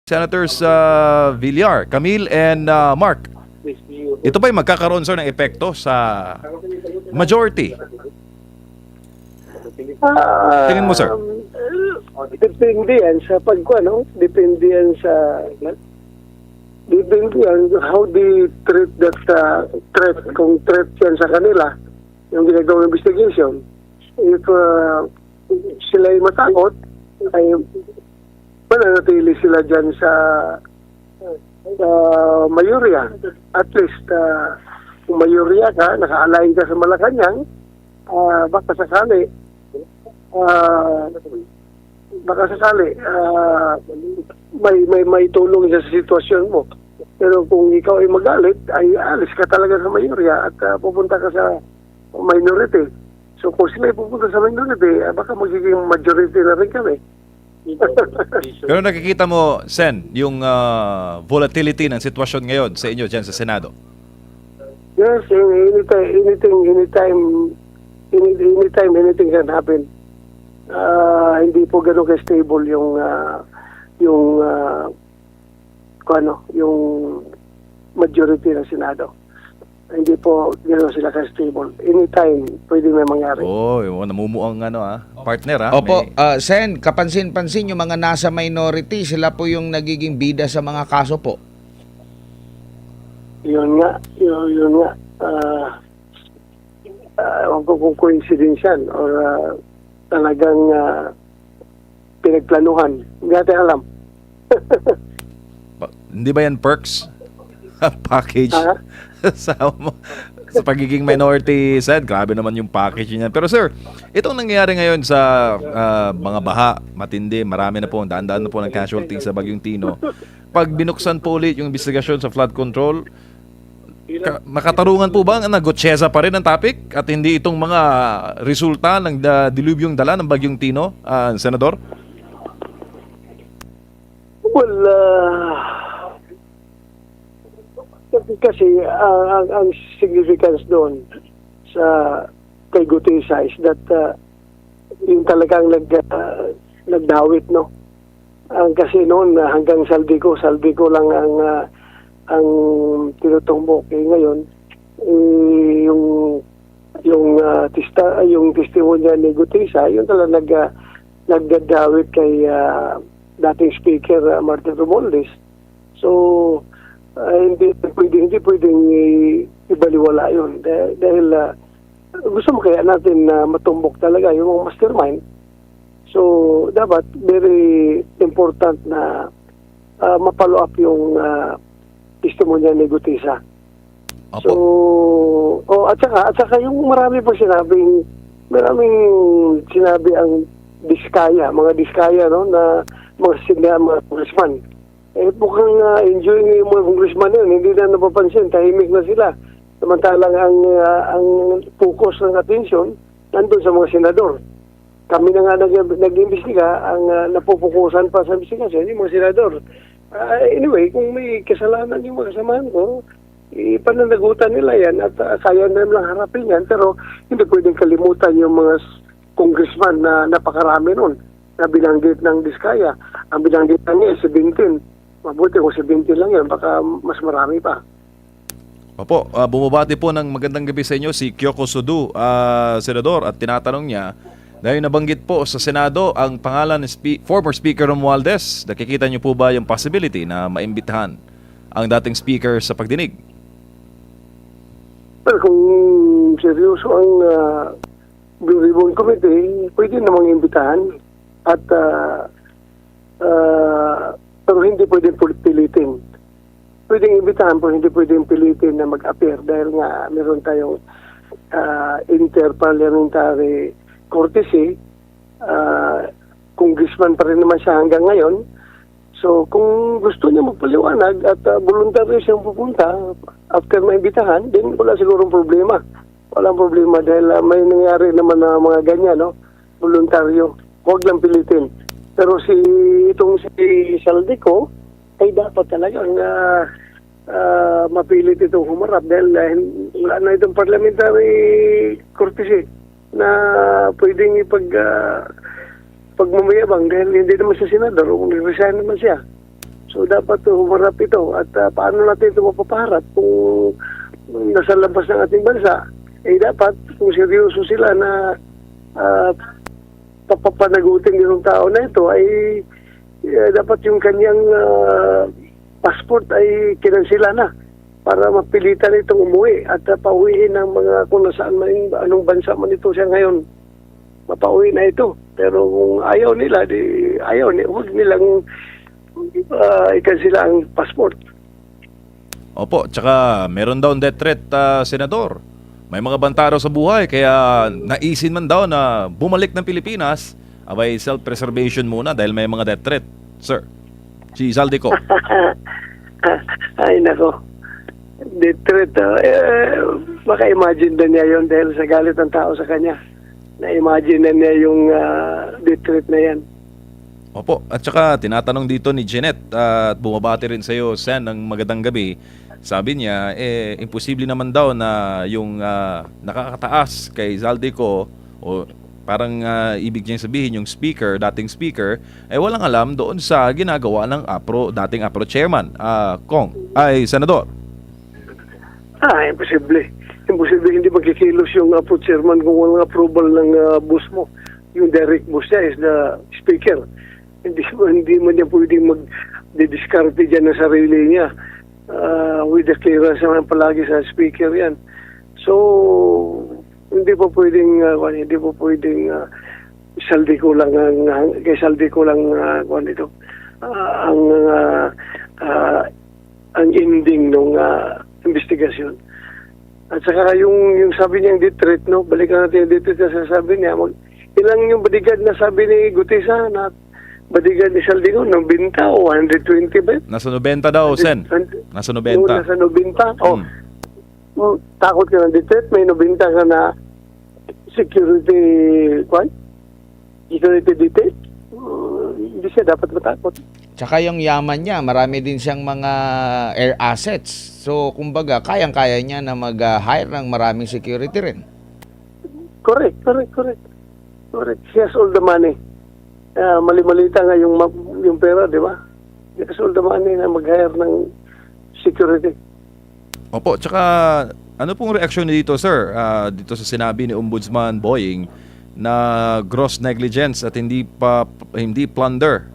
Senators Villar, Camille, and Mark. Ito ba'y magkakaroon, sir, ng epekto sa majority? Tingin mo, sir? Depende yan sa pagkuano, depende yan how they treat that threat, kung threat yan sa kanila, yung ginagawang investigation. If sila ay matakot, ay mananatili sila dyan sa mayorya. At least, kung mayorya ka, naka-align ka sa Malacanang, baka sakali, may tulong sa sitwasyon mo. Pero kung ikaw ay magalit, ay alis ka talaga sa mayorya at pupunta ka sa minority. So kung sila ay pupunta sa minority, baka magiging majority na rin kami. Pero nakikita mo, Sen, yung volatility ng sitwasyon ngayon sa inyo dyan sa Senado? Yes, anything can happen. Hindi po gano'n ka-stable yung majority ng Senado. Hindi po gano'n sila ka-stable. Anytime, pwede may mangyari. Yung namumuang partner, Opo, Sen, kapansin-pansin yung mga nasa minority, sila po yung nagiging bida sa mga kaso po. Yun nga. Ewan ko kung coincidence yan or talagang pinagplanuhan. Hindi natin alam. Hindi ba yan perks? Package? sa pagiging minority said, grabe naman yung package niyan. Pero sir, itong nangyayari ngayon sa mga baha, matindi, marami na po, daan-daan na po ng casualty sa Bagyong Tino. Pag binuksan po ulit yung investigasyon sa flood control, makatarungan po ba ang nagotsesa pa rin ang topic at hindi itong mga resulta ng dilubyong dala ng Bagyong Tino, Senador? Well, kasi ang significance doon sa kay Gutesa is that yung talagang nagdawit, no? Kasi noon hanggang Saldico lang ang tinutumbok. Ngayon yung testimonya ni Gutesa, yung talagang nagdadawit kay dating Speaker Martin Romualdez. So hindi pwedeng ibaliwala yun dahil gusto mo kaya natin matumbok talaga yung mga mastermind. So dapat very important na mapalo up yung testimonya ni Gutesa. So at saka yung maraming sinabi ang mga diskaya, no, na mga congressman. Mukhang enjoy yung mga congressman yun. Hindi na napapansin. Tahimik na sila. Samantalang ang focus ng atensyon nandun sa mga senador. Kami na nga nag-imbestiga, ang napupukusan pa sa investigasyon yung mga senador. Anyway, kung may kasalanan yung mga kasamahan ko, ipananagutan nila yan at kaya na lang harapin yan. Pero hindi pwedeng kalimutan yung mga congressman na napakarami nun na binanggit ng Diskaya. Ang binanggit na niya 17. Mabuti kung 17 lang yan, baka mas marami pa. Opo, bumabati po ng magandang gabi sa inyo si Kyoko Sudu, Senador, at tinatanong niya, dahil nabanggit po sa Senado ang pangalan ni former Speaker Romualdez, nakikita niyo po ba yung possibility na maimbitahan ang dating Speaker sa pagdinig? Pero kung seryoso ang Blue Ribbon Committee, pwede namang imbitahan at pero hindi pwedeng pilitin. Pwedeng imbitahan pero hindi pwedeng pilitin na mag-appear dahil nga meron tayong interparliamentary courtesy. Congressman pa rin naman siya hanggang ngayon. So kung gusto niya magpaliwanag at voluntaryo siyang pupunta after maimbitahan, then wala sigurong problema. Walang problema dahil may nangyari naman na mga ganyan, no? Voluntaryo. Huwag lang pilitin. Pero si Saldico ay dapat talagang mapilit itong humarap dahil wala na itong parliamentary courtesy na pwedeng pagmamayabang dahil hindi naman siya senador, resign naman siya. So dapat humarap ito at paano natin ito mapapaharap kung nasa labas ng ating bansa, dapat kung seryoso sila na papapanagutin yung tao na ito ay dapat yung kanyang passport ay kinansila na para mapilitan itong umuwi at pauwiin ng mga kung nasaan man, anong bansa man ito siya ngayon, mapauwi na ito. Pero kung ayaw nila, huwag nilang ikansila ang passport. Opo, tsaka meron daw death threat, Senador. May mga banta raw sa buhay, kaya naisin man daw na bumalik ng Pilipinas, abay self-preservation muna dahil may mga death threat, sir. Si Zaldico. Ay, nako. Death threat, baka imagine na niya yun dahil sa galit ng tao sa kanya. Na-imagine na niya yung death threat na yan. Opo, at saka tinatanong dito ni Jeanette at bumabati rin sa iyo, Sen, ng magandang gabi. Sabi niya, imposible naman daw na yung nakakataas kay Zaldico o parang ibig niya sabihin yung speaker, dating speaker, walang alam doon sa ginagawa ng dating APRO chairman, Senador. Imposible. Imposible hindi magkikilos yung APRO chairman kung walang approval ng boss mo. Yung direct boss niya is the speaker. Hindi man niya pwedeng mag-discarte dyan ng sarili niya. With the clearance naman palagi sa speaker yan. So, hindi po pwedeng saldi ko lang ang ending ng investigasyon. At saka yung sabi niyang death threat, no, balikan natin yung death threat na sabi niya, ilang yung bodyguard na sabi ni Gutesa na bodyguard ni Saldico, 90 o 120 ba? Nasa 90 daw, Sen. Nasa 90. Nasa 90. Takot ka ng death threat, may 90 ka na security detail. Hindi siya dapat matakot. Tsaka yung yaman niya, marami din siyang mga air assets. So, kumbaga, kayang-kaya niya na mag-hire ng maraming security rin. Correct. He has all the money. Mali-malita nga yung pera, di ba? He has all the money na mag-hire ng security. Opo, tsaka ano pong reaksyon dito, sir? Dito sa sinabi ni Ombudsman Boying na gross negligence at hindi plunder.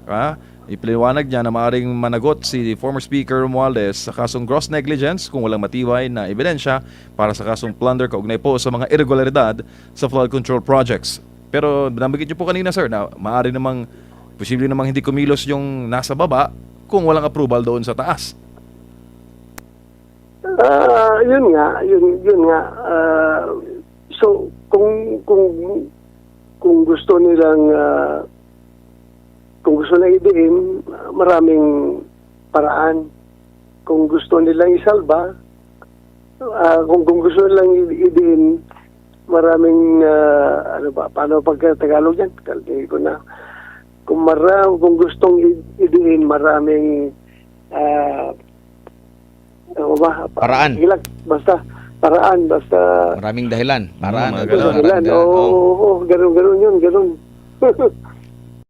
Ipaliwanag niya na maaaring managot si former Speaker Romualdez sa kasong gross negligence kung walang matibay na ebidensya para sa kasong plunder kaugnay po sa mga irregularidad sa flood control projects. Pero nabanggit niyo po kanina, sir, na maaari namang posible namang hindi kumilos yung nasa baba kung walang approval doon sa taas. Yun nga. So kung gusto nilang idiin, maraming paraan. Kung gusto nilang isalba, kung gusto nilang idiin, maraming paano pagka-Tagalog yan? Kaldi ko na. Kung gustong idiin, maraming Paraan. Basta Maraming dahilan. Paraan. Ganun. Oo, ganun yun.